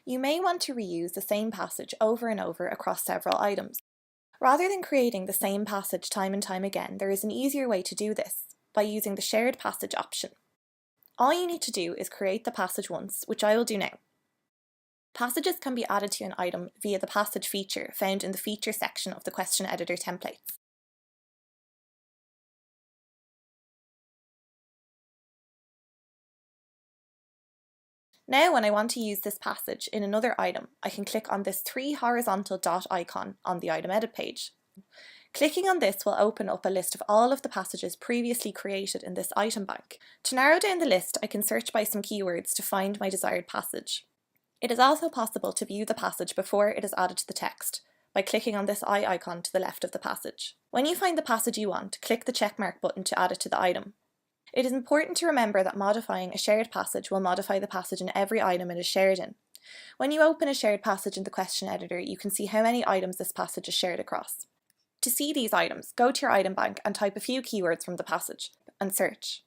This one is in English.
You may want to reuse the same passage over and over across several items. Rather than creating the same passage time and time again, there is an easier way to do this, by using the shared passage option. All you need to do is create the passage once, which I will do now. Passages can be added to an item via the passage feature found in the feature section of the question editor templates. Now when I want to use this passage in another item, I can click on this 3 horizontal dot icon on the item edit page. Clicking on this will open up a list of all of the passages previously created in this item bank. To narrow down the list, I can search by some keywords to find my desired passage. It is also possible to view the passage before it is added to the text, by clicking on this eye icon to the left of the passage. When you find the passage you want, click the checkmark button to add it to the item. It is important to remember that modifying a shared passage will modify the passage in every item it is shared in. When you open a shared passage in the question editor, you can see how many items this passage is shared across. To see these items, go to your item bank and type a few keywords from the passage and search.